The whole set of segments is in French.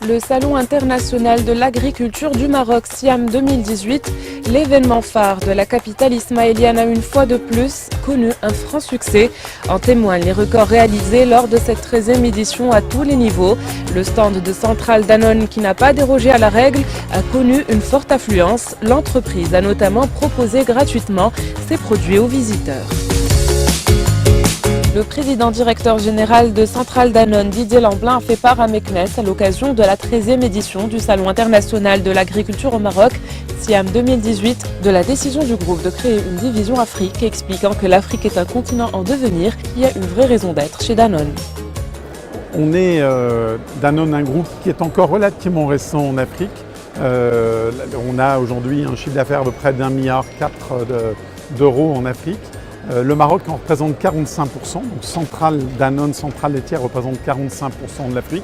Le Salon international de l'agriculture du Maroc Siam 2018, l'événement phare de la capitale ismaélienne a une fois de plus connu un franc succès. En témoignent les records réalisés lors de cette 13e édition à tous les niveaux. Le stand de Centrale Danone, qui n'a pas dérogé à la règle, a connu une forte affluence. L'entreprise a notamment proposé gratuitement ses produits aux visiteurs. Le président directeur général de Centrale Danone, Didier Lamblin, a fait part à Meknès à l'occasion de la 13e édition du Salon international de l'agriculture au Maroc, Siam 2018, de la décision du groupe de créer une division Afrique, expliquant que l'Afrique est un continent en devenir qui a une vraie raison d'être chez Danone. On est Danone, un groupe qui est encore relativement récent en Afrique. On a aujourd'hui un chiffre d'affaires de près d'1,4 milliard d'euros en Afrique. Le Maroc en représente 45%, donc Centrale Danone, Centrale laitière représente 45% de l'Afrique.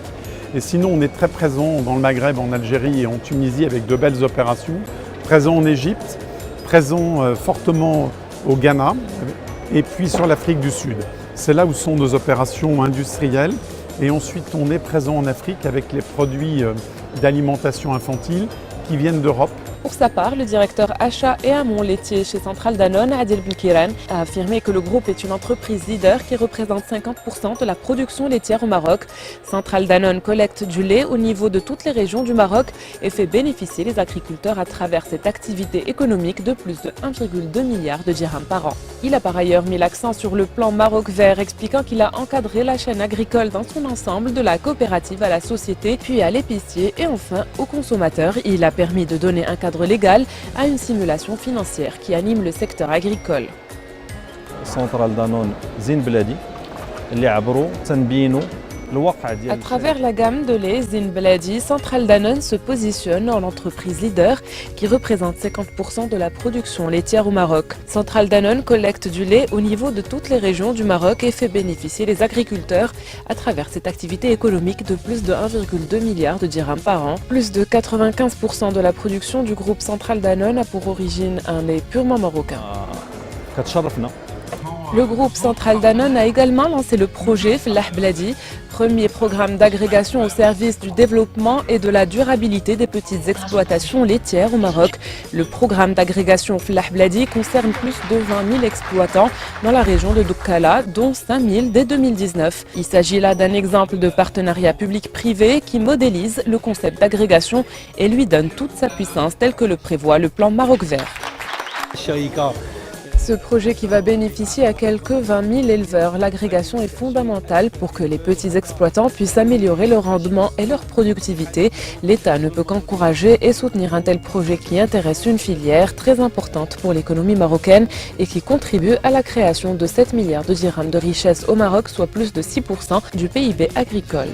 Et sinon, on est très présent dans le Maghreb, en Algérie et en Tunisie avec de belles opérations. Présent en Égypte, présent fortement au Ghana et puis sur l'Afrique du Sud. C'est là où sont nos opérations industrielles. Et ensuite, on est présent en Afrique avec les produits d'alimentation infantile qui viennent d'Europe. Pour sa part, le directeur achat et amont laitier chez Centrale Danone, Adil Benkiran, a affirmé que le groupe est une entreprise leader qui représente 50% de la production laitière au Maroc. Centrale Danone collecte du lait au niveau de toutes les régions du Maroc et fait bénéficier les agriculteurs à travers cette activité économique de plus de 1,2 milliard de dirhams par an. Il a par ailleurs mis l'accent sur le plan Maroc vert, expliquant qu'il a encadré la chaîne agricole dans son ensemble, de la coopérative à la société, puis à l'épicier et enfin aux consommateurs. Il a permis de donner un cadre légal à une simulation financière qui anime le secteur agricole. Centrale Danone Zin Bladi, اللي عبروا تنبينوا À travers la gamme de lait Zin Bladi, Centrale Danone se positionne en entreprise leader qui représente 50% de la production laitière au Maroc. Centrale Danone collecte du lait au niveau de toutes les régions du Maroc et fait bénéficier les agriculteurs à travers cette activité économique de plus de 1,2 milliard de dirhams par an. Plus de 95% de la production du groupe Centrale Danone a pour origine un lait purement marocain. Le groupe Centrale Danone a également lancé le projet Fellah Bladi, premier programme d'agrégation au service du développement et de la durabilité des petites exploitations laitières au Maroc. Le programme d'agrégation Fellah Bladi concerne plus de 20 000 exploitants dans la région de Doukkala, dont 5 000 dès 2019. Il s'agit là d'un exemple de partenariat public-privé qui modélise le concept d'agrégation et lui donne toute sa puissance tel que le prévoit le plan Maroc vert. Ce projet qui va bénéficier à quelques 20 000 éleveurs. L'agrégation est fondamentale pour que les petits exploitants puissent améliorer leur rendement et leur productivité. L'État ne peut qu'encourager et soutenir un tel projet qui intéresse une filière très importante pour l'économie marocaine et qui contribue à la création de 7 milliards de dirhams de richesse au Maroc, soit plus de 6% du PIB agricole.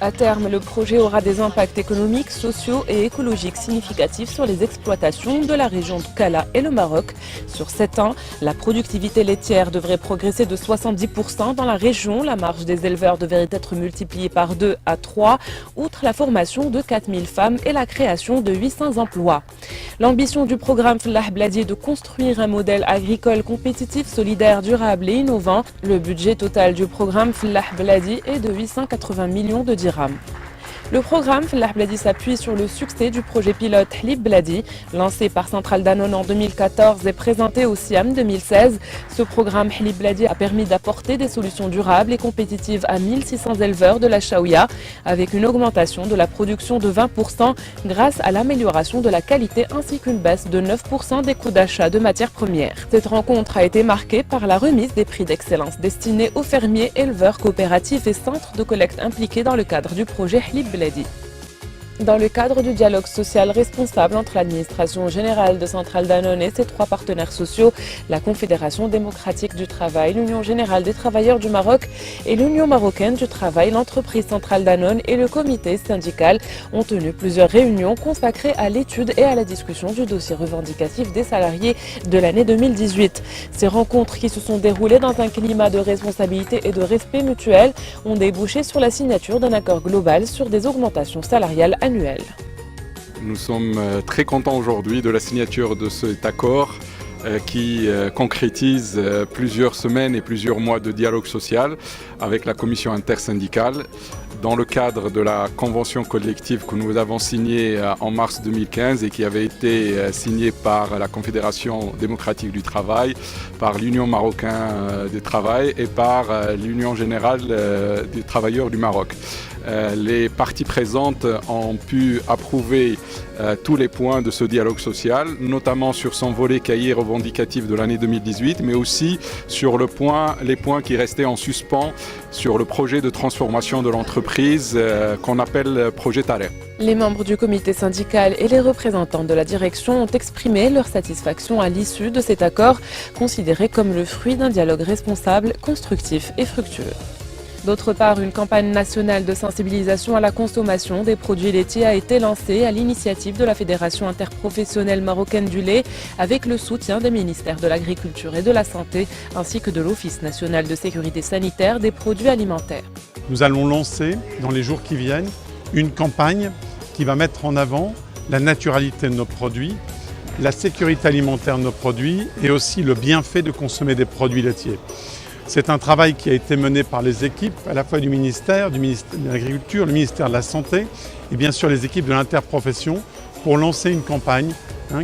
À terme, le projet aura des impacts économiques, sociaux et écologiques significatifs sur les exploitations de la région de Kala et le Maroc. Sur 7 ans, la productivité laitière devrait progresser de 70% dans la région. La marge des éleveurs devrait être multipliée par 2 à 3, outre la formation de 4000 femmes et la création de 800 emplois. L'ambition du programme Fellah Bladi est de construire un modèle agricole compétitif, solidaire, durable et innovant. Le budget total du programme Fellah Bladi est de 880 millions de dirhams. Le programme Fellah Bladi s'appuie sur le succès du projet pilote Hlib Bladi, lancé par Centrale Danone en 2014 et présenté au Siam 2016. Ce programme Hlib Bladi a permis d'apporter des solutions durables et compétitives à 1600 éleveurs de la Chaouia, avec une augmentation de la production de 20% grâce à l'amélioration de la qualité ainsi qu'une baisse de 9% des coûts d'achat de matières premières. Cette rencontre a été marquée par la remise des prix d'excellence destinés aux fermiers, éleveurs, coopératifs et centres de collecte impliqués dans le cadre du projet Hlib Bladi. Dans le cadre du dialogue social responsable entre l'administration générale de Centrale Danone et ses 3 partenaires sociaux, la Confédération démocratique du travail, l'Union générale des travailleurs du Maroc et l'Union marocaine du travail, l'entreprise Centrale Danone et le comité syndical ont tenu plusieurs réunions consacrées à l'étude et à la discussion du dossier revendicatif des salariés de l'année 2018. Ces rencontres, qui se sont déroulées dans un climat de responsabilité et de respect mutuel, ont débouché sur la signature d'un accord global sur des augmentations salariales annuelles. Nous sommes très contents aujourd'hui de la signature de cet accord qui concrétise plusieurs semaines et plusieurs mois de dialogue social avec la commission intersyndicale dans le cadre de la convention collective que nous avons signée en mars 2015 et qui avait été signée par la Confédération démocratique du travail, par l'Union marocaine du travail et par l'Union générale des travailleurs du Maroc. Les parties présentes ont pu approuver tous les points de ce dialogue social, notamment sur son volet cahier revendicatif de l'année 2018, mais aussi sur les points qui restaient en suspens sur le projet de transformation de l'entreprise qu'on appelle projet Tarek. Les membres du comité syndical et les représentants de la direction ont exprimé leur satisfaction à l'issue de cet accord, considéré comme le fruit d'un dialogue responsable, constructif et fructueux. D'autre part, une campagne nationale de sensibilisation à la consommation des produits laitiers a été lancée à l'initiative de la Fédération interprofessionnelle marocaine du lait avec le soutien des ministères de l'Agriculture et de la Santé ainsi que de l'Office national de sécurité sanitaire des produits alimentaires. Nous allons lancer dans les jours qui viennent une campagne qui va mettre en avant la naturalité de nos produits, la sécurité alimentaire de nos produits et aussi le bienfait de consommer des produits laitiers. C'est un travail qui a été mené par les équipes à la fois du ministère de l'Agriculture, le ministère de la Santé et bien sûr les équipes de l'interprofession pour lancer une campagne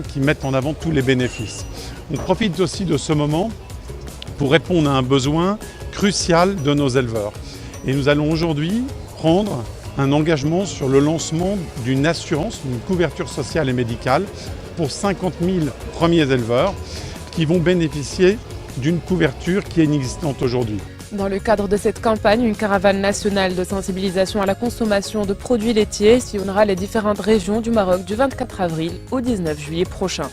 qui mette en avant tous les bénéfices. On profite aussi de ce moment pour répondre à un besoin crucial de nos éleveurs. Et nous allons aujourd'hui prendre un engagement sur le lancement d'une assurance, d'une couverture sociale et médicale pour 50 000 premiers éleveurs qui vont bénéficier d'une couverture qui est inexistante aujourd'hui. Dans le cadre de cette campagne, une caravane nationale de sensibilisation à la consommation de produits laitiers sillonnera les différentes régions du Maroc du 24 avril au 19 juillet prochain.